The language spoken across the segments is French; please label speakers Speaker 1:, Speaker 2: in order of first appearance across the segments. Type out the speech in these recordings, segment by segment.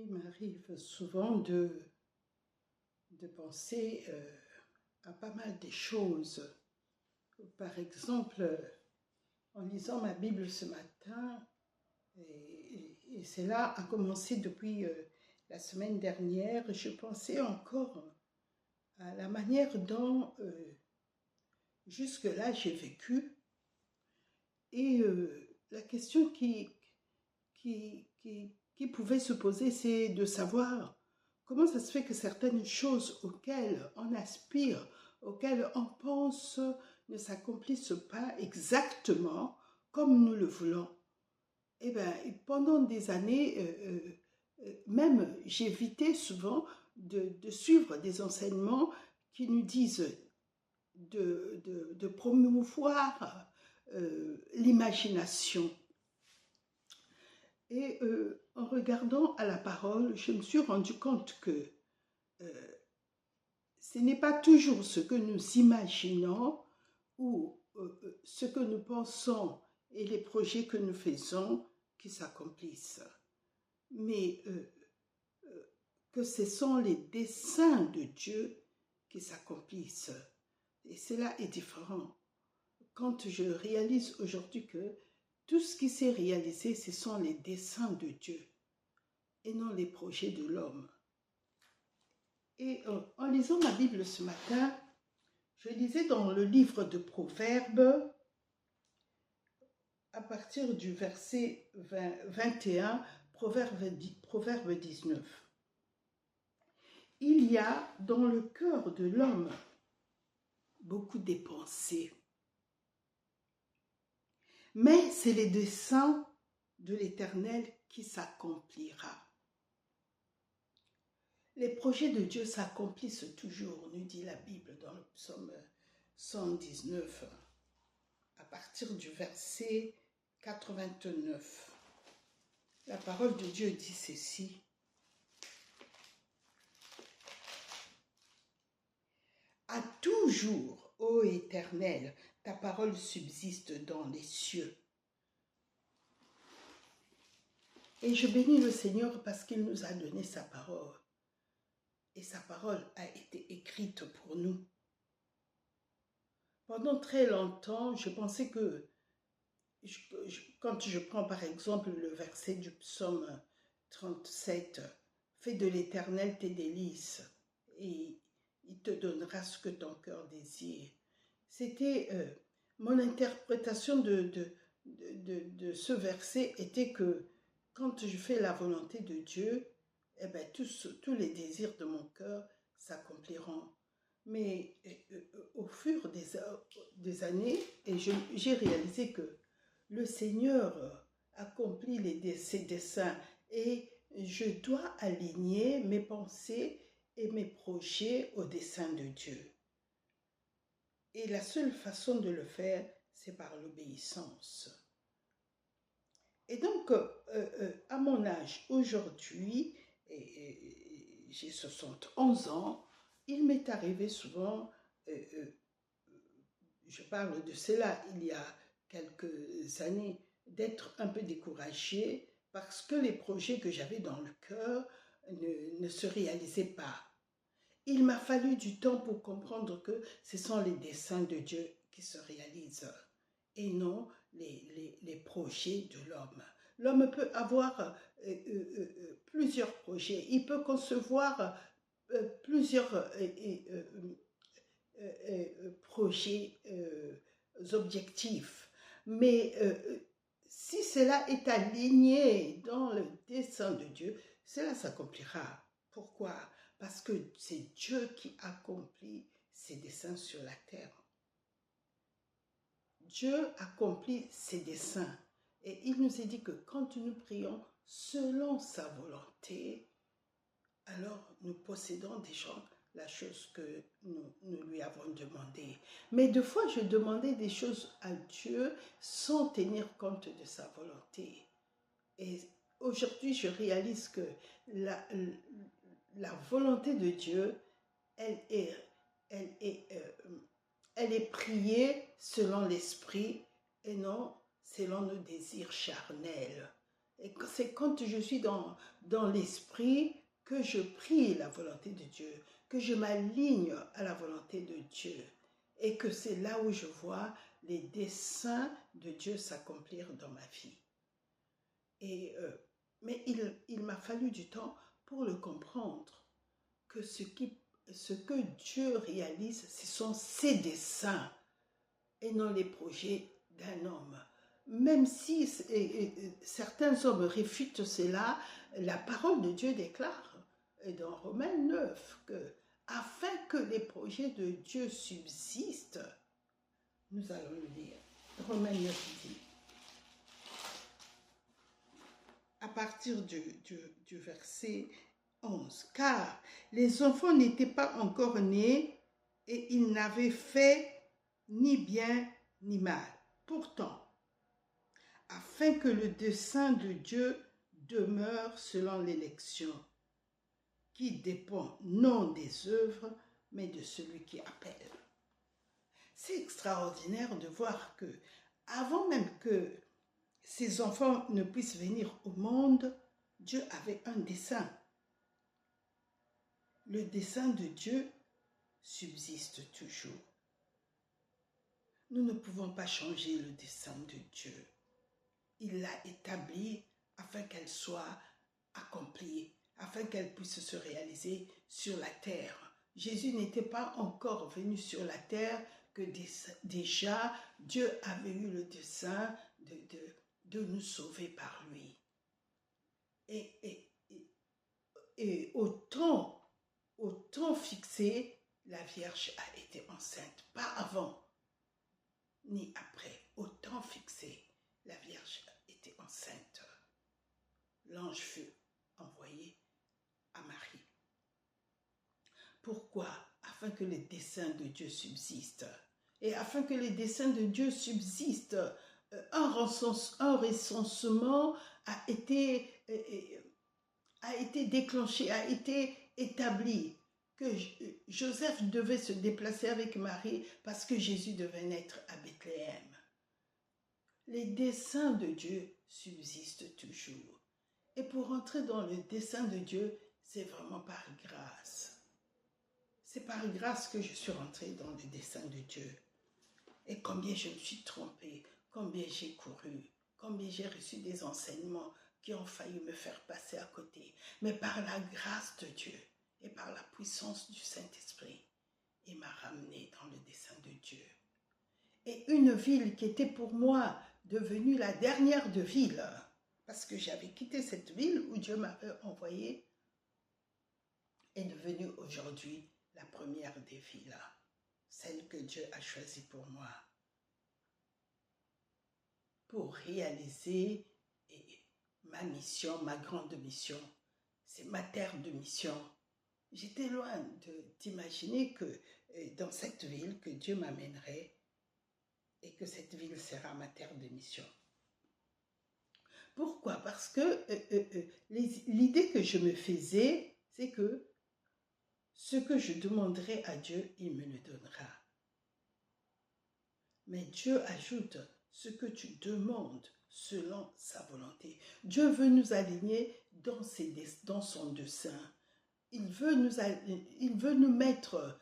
Speaker 1: Il m'arrive souvent de penser à pas mal de choses. Par exemple, en lisant ma Bible ce matin, et cela a commencé depuis la semaine dernière, je pensais encore à la manière dont jusque-là j'ai vécu. Et la question qui pouvait se poser, c'est de savoir comment ça se fait que certaines choses auxquelles on aspire, auxquelles on pense, ne s'accomplissent pas exactement comme nous le voulons. Eh bien, pendant des années, même j'évitais souvent de suivre des enseignements qui nous disent de promouvoir l'imagination. Et en regardant à la parole, je me suis rendu compte que ce n'est pas toujours ce que nous imaginons ou ce que nous pensons et les projets que nous faisons qui s'accomplissent, mais que ce sont les desseins de Dieu qui s'accomplissent. Et cela est différent. Quand je réalise aujourd'hui que tout ce qui s'est réalisé, ce sont les desseins de Dieu et non les projets de l'homme. Et en lisant ma Bible ce matin, je lisais dans le livre de Proverbes, à partir du verset 21, Proverbe 19. Il y a dans le cœur de l'homme beaucoup de pensées, mais c'est les desseins de l'Éternel qui s'accomplira. Les projets de Dieu s'accomplissent toujours, nous dit la Bible dans le psaume 119, à partir du verset 89. La parole de Dieu dit ceci. À toujours, ô Éternel, ta parole subsiste dans les cieux. Et je bénis le Seigneur parce qu'il nous a donné sa parole. Et sa parole a été écrite pour nous. Pendant très longtemps, je pensais que, quand je prends par exemple le verset du psaume 37, « Fais de l'Éternel tes délices, et il te donnera ce que ton cœur désire. » C'était mon interprétation de ce verset était que quand je fais la volonté de Dieu, eh bien, tous les désirs de mon cœur s'accompliront. Mais au fur des années, j'ai réalisé que le Seigneur accomplit ses desseins et je dois aligner mes pensées et mes projets au dessein de Dieu. Et la seule façon de le faire, c'est par l'obéissance. Et donc, à mon âge aujourd'hui, j'ai 71 ans, il m'est arrivé souvent, je parle de cela il y a quelques années, d'être un peu découragée parce que les projets que j'avais dans le cœur ne se réalisaient pas. Il m'a fallu du temps pour comprendre que ce sont les desseins de Dieu qui se réalisent et non les projets de l'homme. L'homme peut avoir plusieurs projets, il peut concevoir plusieurs projets, objectifs, mais si cela est aligné dans le dessein de Dieu, cela s'accomplira. Pourquoi? Parce que c'est Dieu qui accomplit ses desseins sur la terre. Dieu accomplit ses desseins. Et il nous est dit que quand nous prions selon sa volonté, alors nous possédons déjà la chose que nous lui avons demandé. Mais des fois, je demandais des choses à Dieu sans tenir compte de sa volonté. Et aujourd'hui, je réalise que la volonté de Dieu, elle est priée selon l'esprit et non selon nos désirs charnels. Et c'est quand je suis dans l'esprit que je prie la volonté de Dieu, que je m'aligne à la volonté de Dieu. Et que c'est là où je vois les desseins de Dieu s'accomplir dans ma vie. Mais il m'a fallu du temps pour le comprendre, que ce que Dieu réalise, ce sont ses desseins et non les projets d'un homme. Même si certains hommes réfutent cela, la parole de Dieu déclare dans Romains 9 que afin que les projets de Dieu subsistent, nous allons le lire. Romains 9 dit, à partir du verset 11, car les enfants n'étaient pas encore nés et ils n'avaient fait ni bien ni mal. Pourtant, afin que le dessein de Dieu demeure selon l'élection, qui dépend non des œuvres, mais de celui qui appelle. C'est extraordinaire de voir que, avant même que ces enfants ne puissent venir au monde, Dieu avait un dessein. Le dessein de Dieu subsiste toujours. Nous ne pouvons pas changer le dessein de Dieu. Il l'a établi afin qu'elle soit accomplie, afin qu'elle puisse se réaliser sur la terre. Jésus n'était pas encore venu sur la terre que déjà Dieu avait eu le dessein de nous sauver par lui. Et au temps fixé, la Vierge a été enceinte, pas avant ni après. Au temps fixé, la Vierge était enceinte. L'ange fut envoyé à Marie. Pourquoi? Afin que les desseins de Dieu subsistent. Et afin que les desseins de Dieu subsistent, un recensement a été déclenché, a été établi, que Joseph devait se déplacer avec Marie parce que Jésus devait naître à Bethléem. Les desseins de Dieu subsistent toujours. Et pour entrer dans le dessein de Dieu, c'est vraiment par grâce. C'est par grâce que je suis rentrée dans le dessein de Dieu. Et combien je me suis trompée, combien j'ai couru, combien j'ai reçu des enseignements qui ont failli me faire passer à côté. Mais par la grâce de Dieu et par la puissance du Saint-Esprit, il m'a ramenée dans le dessein de Dieu. Et une ville qui était pour moi devenue la dernière de villes, parce que j'avais quitté cette ville où Dieu m'avait envoyé, est devenue aujourd'hui la première des villes, celle que Dieu a choisie pour moi, pour réaliser ma mission, ma grande mission. C'est ma terre de mission. J'étais loin d'imaginer que dans cette ville, que Dieu m'amènerait et que cette ville sera ma terre de mission. Pourquoi? Parce que l'idée que je me faisais, c'est que ce que je demanderai à Dieu, il me le donnera. Mais Dieu ajoute ce que tu demandes selon sa volonté. Dieu veut nous aligner dans son dessein. Il veut nous mettre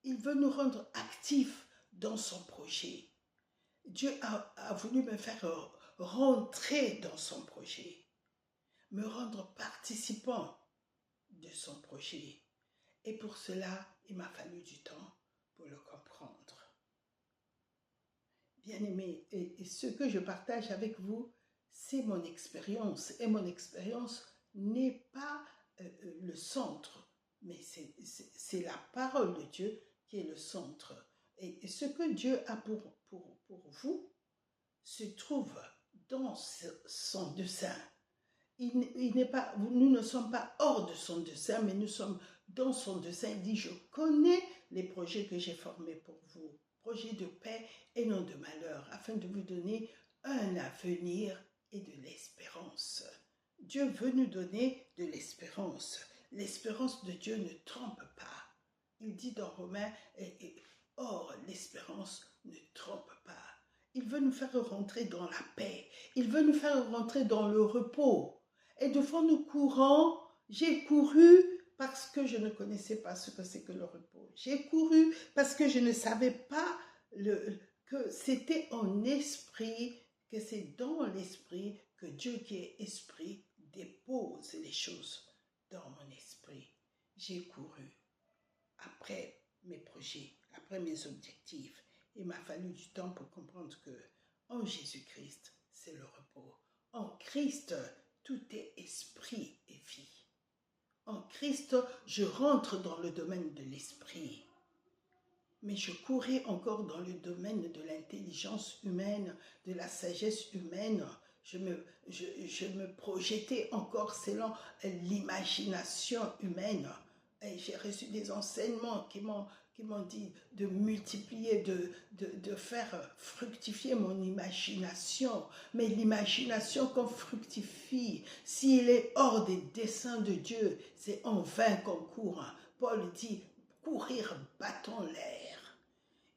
Speaker 1: il veut nous rendre actifs dans son projet. Dieu a voulu me faire rentrer dans son projet, me rendre participant de son projet. Et pour cela, il m'a fallu du temps pour le comprendre. Bien-aimés, et ce que je partage avec vous, c'est mon expérience. Et mon expérience n'est pas le centre, mais c'est la parole de Dieu qui est le centre. Et ce que Dieu a pour vous se trouve dans son dessein. Nous ne sommes pas hors de son dessein, mais nous sommes dans son dessein. Il dit, je connais les projets que j'ai formés pour vous, projets de paix et non de malheur, afin de vous donner un avenir et de l'espérance. Dieu veut nous donner de l'espérance. L'espérance de Dieu ne trompe pas. Il dit dans Romains, or l'espérance ne trompe pas. Il veut nous faire rentrer dans la paix. Il veut nous faire rentrer dans le repos. Et devant nous courant, j'ai couru parce que je ne connaissais pas ce que c'est que le repos. J'ai couru parce que je ne savais pas que c'était en esprit, que c'est dans l'esprit que Dieu qui est esprit dépose les choses dans mon esprit. J'ai couru après mes projets, après mes objectifs. Il m'a fallu du temps pour comprendre que en Jésus-Christ, c'est le repos. En Christ, tout est esprit et vie. En Christ, je rentre dans le domaine de l'esprit. Mais je courais encore dans le domaine de l'intelligence humaine, de la sagesse humaine. Je me projetais encore selon l'imagination humaine. Et j'ai reçu des enseignements qui m'ont dit de multiplier, de faire fructifier mon imagination. Mais l'imagination qu'on fructifie, s'il est hors des desseins de Dieu, c'est en vain qu'on court. Paul dit, courir battant l'air.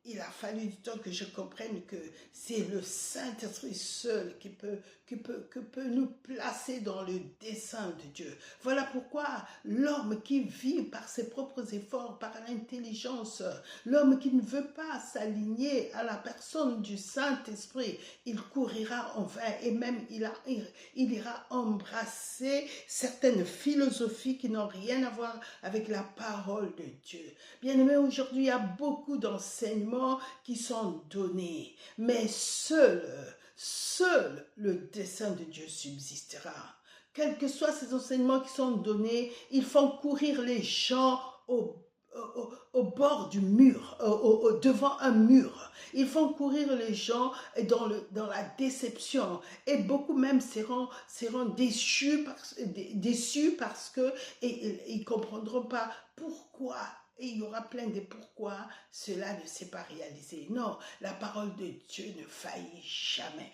Speaker 1: Il a fallu du temps que je comprenne que c'est le Saint-Esprit seul qui peut nous placer dans le dessein de Dieu. Voilà pourquoi l'homme qui vit par ses propres efforts, par l'intelligence, l'homme qui ne veut pas s'aligner à la personne du Saint-Esprit, il courira en vain et même il ira embrasser certaines philosophies qui n'ont rien à voir avec la parole de Dieu. Bien aimé, aujourd'hui, il y a beaucoup d'enseignements qui sont donnés, mais seul le dessein de Dieu subsistera. Quels que soient ces enseignements qui sont donnés, ils font courir les gens au bord du mur, devant un mur. Ils font courir les gens dans la déception. Et beaucoup même seront déçus parce que ils ne comprendront pas pourquoi. Et il y aura plein de pourquoi cela ne s'est pas réalisé. Non, la parole de Dieu ne faillit jamais.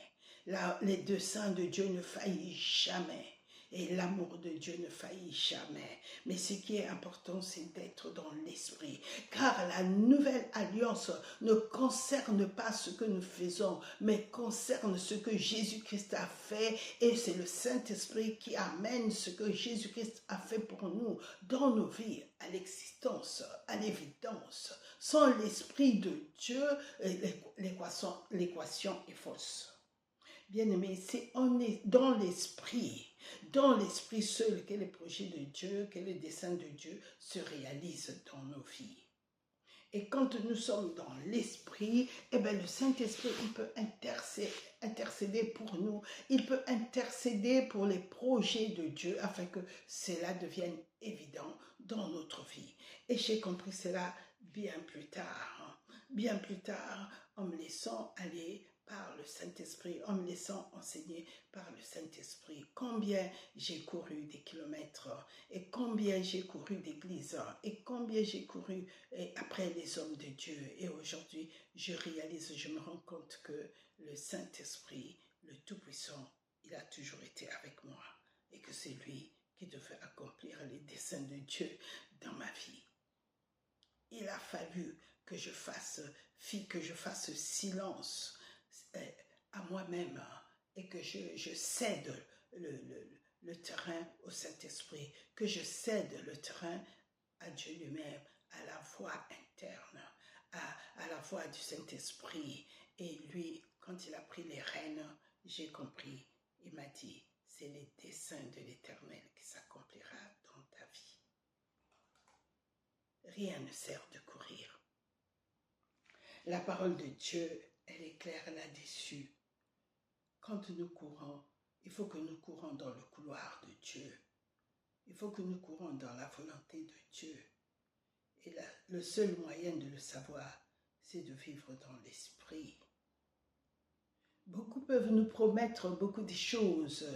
Speaker 1: Les desseins de Dieu ne faillissent jamais. Et l'amour de Dieu ne faillit jamais. Mais ce qui est important, c'est d'être dans l'esprit. Car la nouvelle alliance ne concerne pas ce que nous faisons, mais concerne ce que Jésus-Christ a fait. Et c'est le Saint-Esprit qui amène ce que Jésus-Christ a fait pour nous dans nos vies, à l'existence, à l'évidence. Sans l'Esprit de Dieu, l'équation est fausse. Bien-aimés, c'est dans l'esprit seul que les projets de Dieu, que les desseins de Dieu se réalisent dans nos vies. Et quand nous sommes dans l'esprit, eh bien, le Saint-Esprit, il peut intercéder pour nous. Il peut intercéder pour les projets de Dieu afin que cela devienne évident dans notre vie. Et j'ai compris cela bien plus tard, en me laissant aller par le Saint-Esprit, en me laissant enseigner par le Saint-Esprit. Combien j'ai couru des kilomètres, et combien j'ai couru d'églises, et combien j'ai couru après les hommes de Dieu. Et aujourd'hui, je réalise, je me rends compte que le Saint-Esprit, le Tout-Puissant, il a toujours été avec moi, et que c'est lui qui devait accomplir les desseins de Dieu dans ma vie. Il a fallu que je fasse silence à moi-même et que je cède le terrain au Saint-Esprit, que je cède le terrain à Dieu lui-même, à la voix interne, à la voix du Saint-Esprit. Et lui, quand il a pris les rênes, j'ai compris, il m'a dit, c'est les desseins de l'Éternel qui s'accomplira dans ta vie. Rien ne sert de courir. La parole de Dieu, elle est claire là-dessus. Quand nous courons, il faut que nous courons dans le couloir de Dieu. Il faut que nous courons dans la volonté de Dieu. Et le seul moyen de le savoir, c'est de vivre dans l'esprit. Beaucoup peuvent nous promettre beaucoup de choses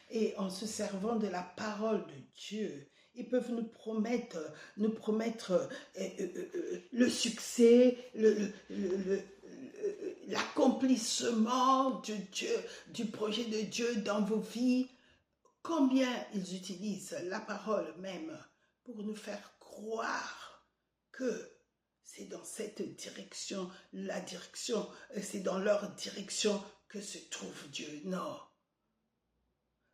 Speaker 1: et en se servant de la parole de Dieu, ils peuvent nous promettre le succès, l'accomplissement de Dieu, du projet de Dieu dans vos vies. Combien ils utilisent la parole même pour nous faire croire que c'est dans cette direction, la direction, c'est dans leur direction que se trouve Dieu. Non.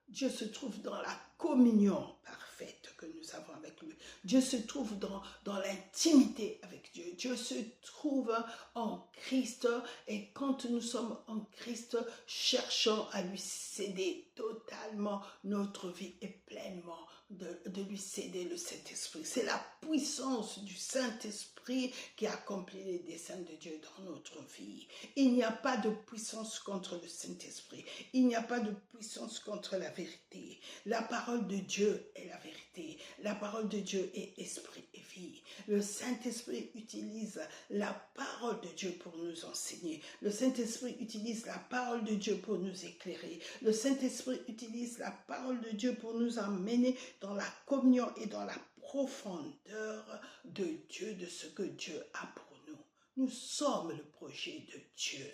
Speaker 1: Dieu se trouve dans la communion parfaite que nous avons avec lui. Dieu se trouve dans l'intimité avec Dieu. Dieu se trouve en Christ et quand nous sommes en Christ, cherchons à lui céder totalement notre vie et pleinement de lui céder le Saint-Esprit. C'est la puissance du Saint-Esprit qui accomplit les desseins de Dieu dans notre vie. Il n'y a pas de puissance contre le Saint-Esprit. Il n'y a pas de puissance contre la vérité. La parole de Dieu est la vérité. La parole de Dieu est esprit et vie. Le Saint-Esprit utilise la parole de Dieu pour nous enseigner. Le Saint-Esprit utilise la parole de Dieu pour nous éclairer. Le Saint-Esprit utilise la parole de Dieu pour nous emmener dans la communion et dans la profondeur de Dieu, de ce que Dieu a pour nous. Nous sommes le projet de Dieu.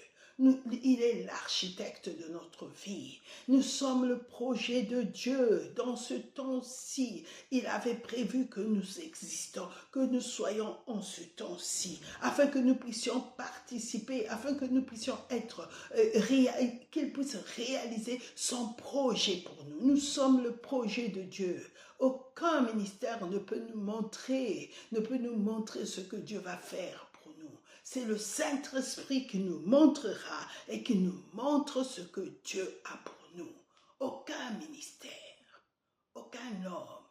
Speaker 1: Il est l'architecte de notre vie. Nous sommes le projet de Dieu. Dans ce temps-ci, il avait prévu que nous existons, que nous soyons en ce temps-ci, afin que nous puissions participer, afin que nous puissions être, qu'il puisse réaliser son projet pour nous. Nous sommes le projet de Dieu. Aucun ministère ne peut nous montrer ce que Dieu va faire. C'est le Saint-Esprit qui nous montrera et qui nous montre ce que Dieu a pour nous. Aucun ministère, aucun homme.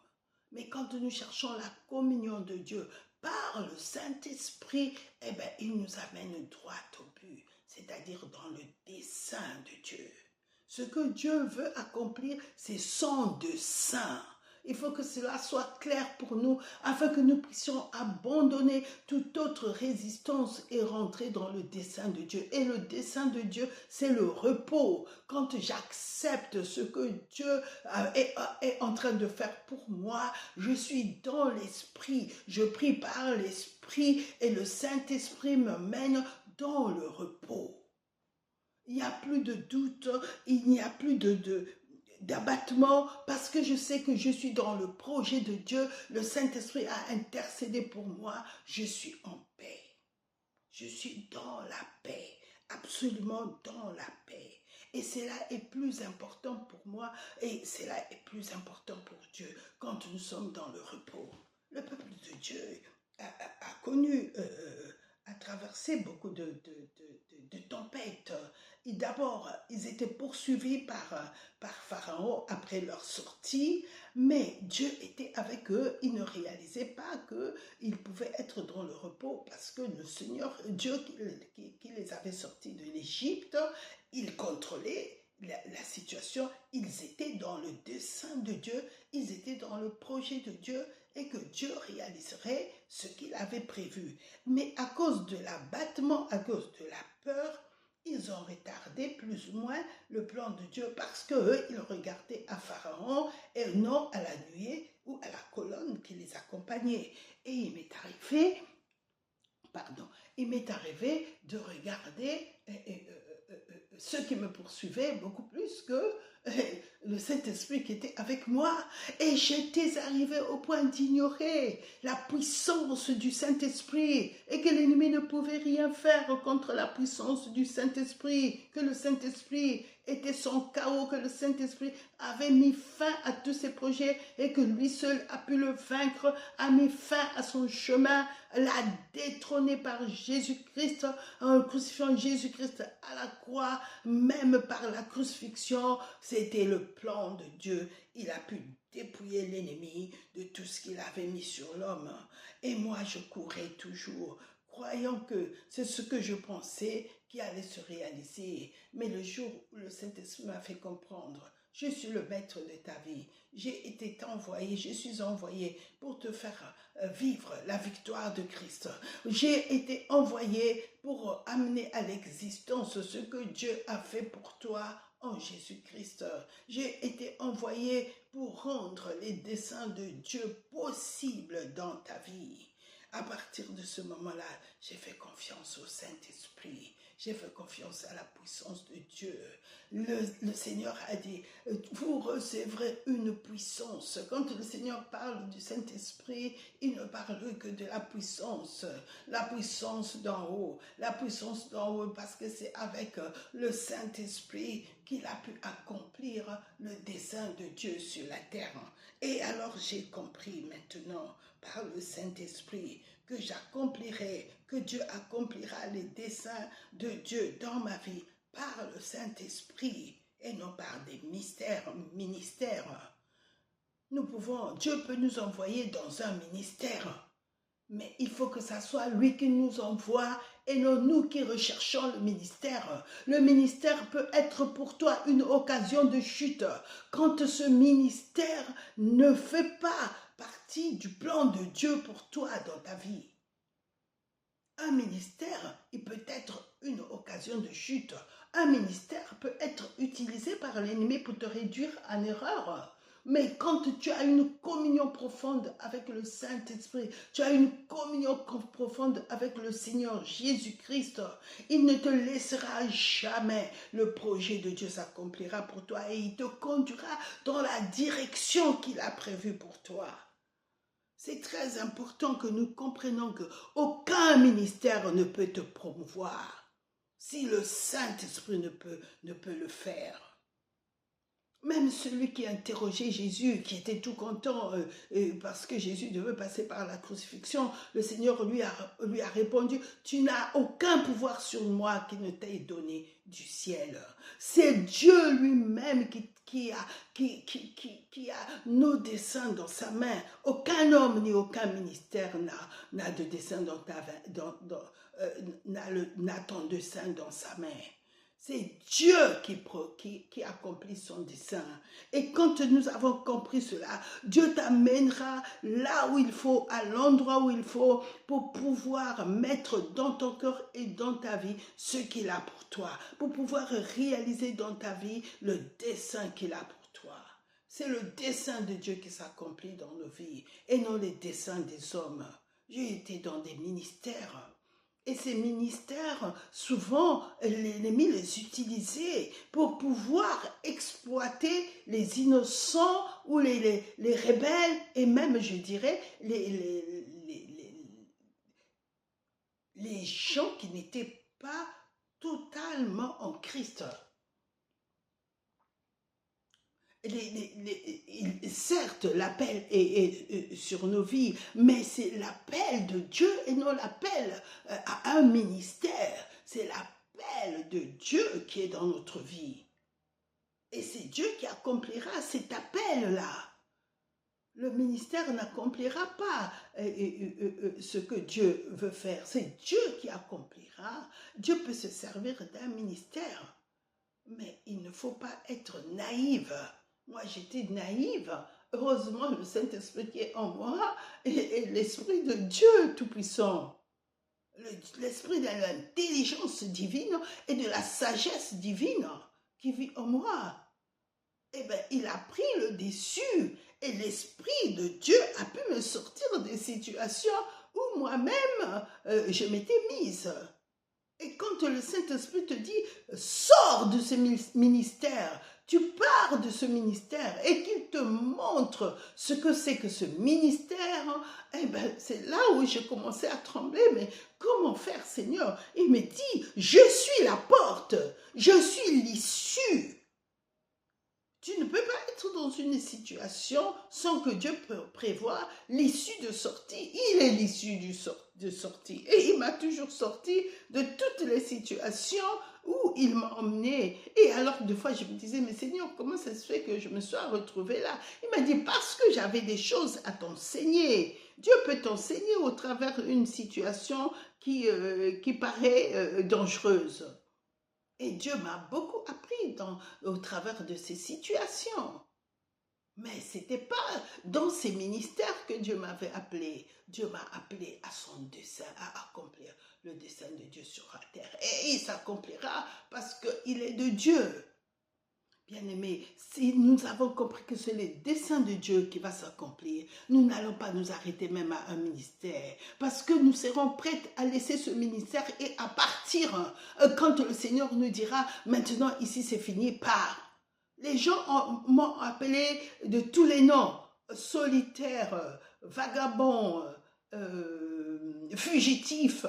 Speaker 1: Mais quand nous cherchons la communion de Dieu par le Saint-Esprit, eh bien, il nous amène droit au but, c'est-à-dire dans le dessein de Dieu. Ce que Dieu veut accomplir, c'est son dessein. Il faut que cela soit clair pour nous afin que nous puissions abandonner toute autre résistance et rentrer dans le dessein de Dieu. Et le dessein de Dieu, c'est le repos. Quand j'accepte ce que Dieu est en train de faire pour moi, je suis dans l'esprit. Je prie par l'esprit et le Saint-Esprit me mène dans le repos. Il n'y a plus de doute, il n'y a plus d'abattement parce que je sais que je suis dans le projet de Dieu. Le Saint-Esprit a intercédé pour moi. Je suis en paix. Je suis dans la paix, absolument dans la paix. Et cela est plus important pour moi et cela est plus important pour Dieu quand nous sommes dans le repos. Le peuple de Dieu a connu, a traversé beaucoup de tempêtes. D'abord, ils étaient poursuivis par Pharaon après leur sortie, mais Dieu était avec eux. Ils ne réalisaient pas qu'ils pouvaient être dans le repos parce que le Seigneur, Dieu qui les avait sortis de l'Égypte, il contrôlait la situation. Ils étaient dans le dessein de Dieu, ils étaient dans le projet de Dieu et que Dieu réaliserait ce qu'il avait prévu. Mais à cause de l'abattement, à cause de la peur, ils ont retardé plus ou moins le plan de Dieu parce qu'eux, ils regardaient à Pharaon et non à la nuée ou à la colonne qui les accompagnait. Et il m'est arrivé de regarder ceux qui me poursuivaient beaucoup plus que le Saint-Esprit qui était avec moi. Et j'étais arrivé au point d'ignorer la puissance du Saint-Esprit et que l'ennemi ne pouvait rien faire contre la puissance du Saint-Esprit, que le Saint-Esprit était son chaos, que le Saint-Esprit avait mis fin à tous ses projets et que lui seul a pu le vaincre, a mis fin à son chemin, l'a détrôné par Jésus-Christ, en crucifiant Jésus-Christ à la croix, même par la crucifixion. C'était le plan de Dieu. Il a pu dépouiller l'ennemi de tout ce qu'il avait mis sur l'homme. Et moi, je courais toujours, croyant que c'est ce que je pensais qui allait se réaliser. Mais le jour où le Saint-Esprit m'a fait comprendre, je suis le maître de ta vie. J'ai été envoyé, je suis envoyé pour te faire vivre la victoire de Christ. J'ai été envoyé pour amener à l'existence ce que Dieu a fait pour toi en Jésus-Christ. J'ai été envoyé pour rendre les desseins de Dieu possibles dans ta vie. À partir de ce moment-là, j'ai fait confiance au Saint-Esprit. J'ai fait confiance à la puissance de Dieu. Le Seigneur a dit, vous recevrez une puissance. Quand le Seigneur parle du Saint-Esprit, il ne parle que de la puissance d'en haut. La puissance d'en haut, parce que c'est avec le Saint-Esprit qu'il a pu accomplir le dessein de Dieu sur la terre. Et alors j'ai compris maintenant, par le Saint-Esprit, que j'accomplirai, que Dieu accomplira les desseins de Dieu dans ma vie par le Saint-Esprit et non par des ministères. Dieu peut nous envoyer dans un ministère, mais il faut que ça soit lui qui nous envoie et non nous qui recherchons le ministère. Le ministère peut être pour toi une occasion de chute quand ce ministère ne fait pas partie du plan de Dieu pour toi dans ta vie. Un ministère, il peut être une occasion de chute. Un ministère peut être utilisé par l'ennemi pour te réduire en erreur. Mais quand tu as une communion profonde avec le Saint-Esprit, tu as une communion profonde avec le Seigneur Jésus-Christ, il ne te laissera jamais. Le projet de Dieu s'accomplira pour toi et il te conduira dans la direction qu'il a prévue pour toi. C'est très important que nous comprenions qu'aucun ministère ne peut te promouvoir si le Saint-Esprit ne peut le faire. Même celui qui interrogeait Jésus, qui était tout content parce que Jésus devait passer par la crucifixion, le Seigneur lui a répondu, « Tu n'as aucun pouvoir sur moi qui ne t'ait donné du ciel. » C'est Dieu lui-même qui a nos desseins dans sa main. Aucun homme ni aucun ministère n'a de dessein n'a ton dessein dans sa main. C'est Dieu qui accomplit son dessein. Et quand nous avons compris cela, Dieu t'amènera là où il faut, à l'endroit où il faut, pour pouvoir mettre dans ton cœur et dans ta vie ce qu'il a pour toi, pour pouvoir réaliser dans ta vie le dessein qu'il a pour toi. C'est le dessein de Dieu qui s'accomplit dans nos vies et non les desseins des hommes. J'ai été dans des ministères. Et ces ministères, souvent, l'ennemi les utilisait pour pouvoir exploiter les innocents ou les rebelles et même, je dirais, les gens qui n'étaient pas totalement en Christ. Certes, l'appel est sur nos vies, mais c'est l'appel de Dieu et non l'appel à un ministère. C'est l'appel de Dieu qui est dans notre vie. Et c'est Dieu qui accomplira cet appel-là. Le ministère n'accomplira pas ce que Dieu veut faire. C'est Dieu qui accomplira. Dieu peut se servir d'un ministère, mais il ne faut pas être naïf. Moi, j'étais naïve. Heureusement, le Saint-Esprit qui est en moi et l'Esprit de Dieu Tout-Puissant. L'Esprit de l'intelligence divine et de la sagesse divine qui vit en moi. Eh bien, il a pris le dessus et l'Esprit de Dieu a pu me sortir des situations où moi-même, je m'étais mise. Et quand le Saint-Esprit te dit, sors de ce ministère, tu pars de ce ministère et qu'il te montre ce que c'est que ce ministère, eh ben, c'est là où j'ai commencé à trembler. Mais comment faire, Seigneur? Il me dit, je suis la porte, je suis l'issue. Tu ne peux pas être dans une situation sans que Dieu prévoie l'issue de sortie. Il est l'issue de sortie. Et il m'a toujours sorti de toutes les situations où il m'a emmené. Et alors, des fois, je me disais, mais Seigneur, comment ça se fait que je me sois retrouvée là? Il m'a dit, parce que j'avais des choses à t'enseigner. Dieu peut t'enseigner au travers d'une situation qui paraît dangereuse. Et Dieu m'a beaucoup appris au travers de ces situations. Mais ce n'était pas dans ces ministères que Dieu m'avait appelé. Dieu m'a appelé à son dessein, à accomplir le dessein de Dieu sur la terre. Et il s'accomplira parce qu'il est de Dieu. Bien-aimés, si nous avons compris que c'est le dessein de Dieu qui va s'accomplir, nous n'allons pas nous arrêter même à un ministère, parce que nous serons prêts à laisser ce ministère et à partir quand le Seigneur nous dira, maintenant ici c'est fini, pars. Les gens m'ont appelé de tous les noms, solitaire, vagabond, fugitif.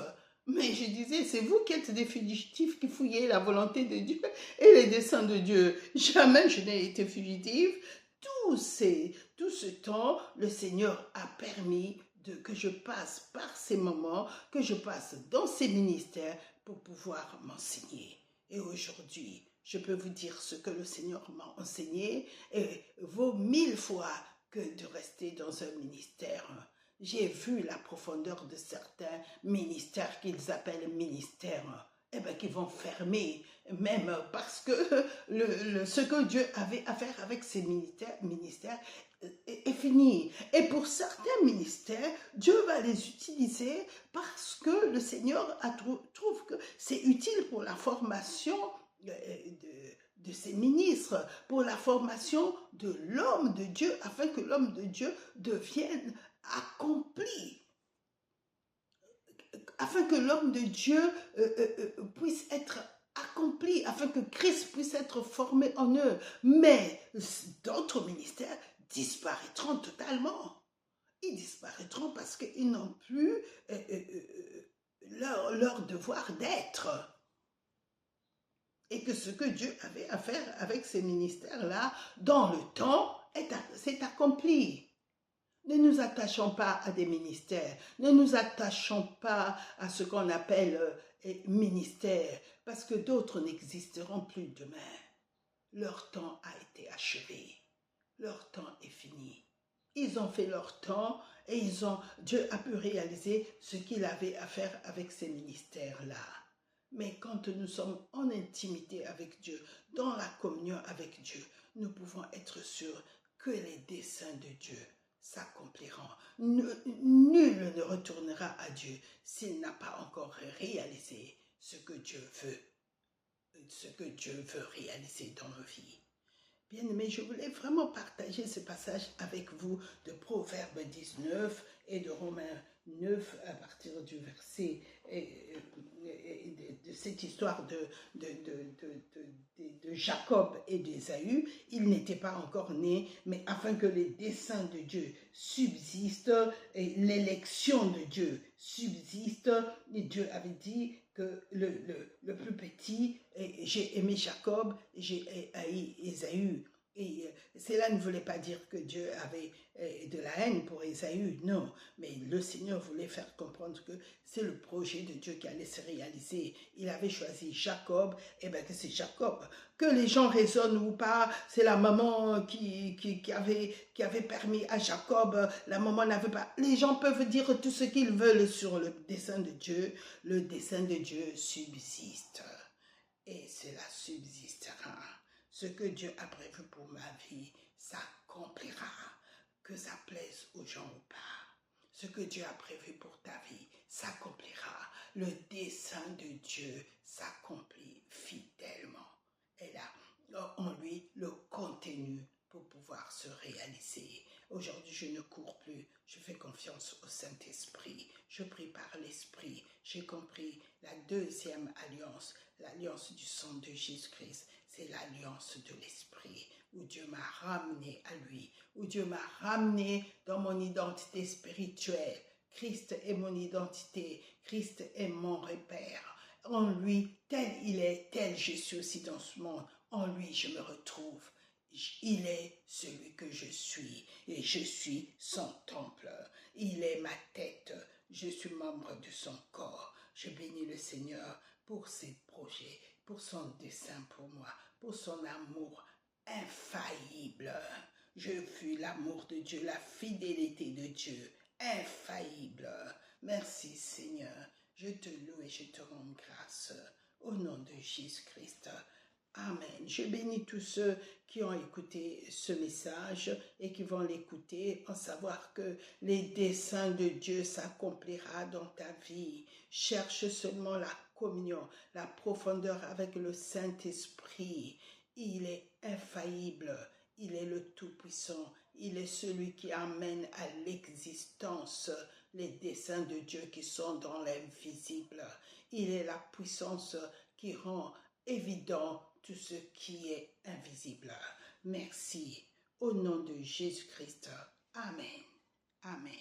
Speaker 1: Mais je disais, c'est vous qui êtes des fugitifs qui fouillez la volonté de Dieu et les desseins de Dieu. Jamais je n'ai été fugitive. Tout ce temps, le Seigneur a permis que je passe par ces moments, que je passe dans ces ministères pour pouvoir m'enseigner. Et aujourd'hui, je peux vous dire ce que le Seigneur m'a enseigné et vaut 1000 fois que de rester dans un ministère. J'ai vu la profondeur de certains ministères qu'ils appellent ministères, qui vont fermer, même parce que ce que Dieu avait à faire avec ces ministères est fini. Et pour certains ministères, Dieu va les utiliser parce que le Seigneur trouve que c'est utile pour la formation de ses ministres, pour la formation de l'homme de Dieu, afin que l'homme de Dieu devienne accompli, afin que l'homme de Dieu puisse être accompli, afin que Christ puisse être formé en eux. Mais d'autres ministères disparaîtront totalement. Ils disparaîtront parce qu'ils n'ont plus leur devoir d'être. Et que ce que Dieu avait à faire avec ces ministères-là, dans le temps, s'est accompli. Ne nous attachons pas à des ministères, ne nous attachons pas à ce qu'on appelle ministère, parce que d'autres n'existeront plus demain. Leur temps a été achevé, leur temps est fini. Ils ont fait leur temps et Dieu a pu réaliser ce qu'il avait à faire avec ces ministères-là. Mais quand nous sommes en intimité avec Dieu, dans la communion avec Dieu, nous pouvons être sûrs que les desseins de Dieu s'accompliront. Nul ne retournera à Dieu s'il n'a pas encore réalisé ce que Dieu veut réaliser dans nos vies. Bien-aimés, je voulais vraiment partager ce passage avec vous de Proverbe 19 et de Romains 9 à partir du verset de cette histoire de Jacob et d'Ésaü. Ils n'étaient pas encore nés, mais afin que les desseins de Dieu subsistent et l'élection de Dieu subsiste, et Dieu avait dit que le plus petit, j'ai aimé Jacob, j'ai haï Ésaü. Et cela ne voulait pas dire que Dieu avait de la haine pour Ésaü, non. Mais le Seigneur voulait faire comprendre que c'est le projet de Dieu qui allait se réaliser. Il avait choisi Jacob, et bien que c'est Jacob. Que les gens raisonnent ou pas, c'est la maman qui avait permis à Jacob, la maman n'avait pas. Les gens peuvent dire tout ce qu'ils veulent sur le dessein de Dieu. Le dessein de Dieu subsiste. Et cela subsistera. Ce que Dieu a prévu pour ma vie s'accomplira, que ça plaise aux gens ou pas. Ce que Dieu a prévu pour ta vie s'accomplira. Le dessein de Dieu s'accomplit fidèlement. Et là, en lui, le contenu pour pouvoir se réaliser. Aujourd'hui, je ne cours plus. Je fais confiance au Saint-Esprit. Je prie par l'Esprit. J'ai compris la deuxième alliance, l'alliance du sang de Jésus-Christ. C'est l'alliance de l'Esprit, où Dieu m'a ramené à lui, où Dieu m'a ramené dans mon identité spirituelle. Christ est mon identité. Christ est mon repère. En lui, tel il est, tel je suis aussi dans ce monde. En lui, je me retrouve. Il est celui que je suis et je suis son temple. Il est ma tête. Je suis membre de son corps. Je bénis le Seigneur pour ses projets, pour son dessein pour moi, pour son amour infaillible. Je vis l'amour de Dieu, la fidélité de Dieu, infaillible. Merci Seigneur. Je te loue et je te rends grâce au nom de Jésus-Christ. Amen. Je bénis tous ceux qui ont écouté ce message et qui vont l'écouter en savoir que les desseins de Dieu s'accomplira dans ta vie. Cherche seulement la communion, la profondeur avec le Saint-Esprit. Il est infaillible, il est le Tout-Puissant, il est celui qui amène à l'existence les desseins de Dieu qui sont dans l'invisible. Il est la puissance qui rend évident tout ce qui est invisible. Merci. Au nom de Jésus-Christ. Amen. Amen.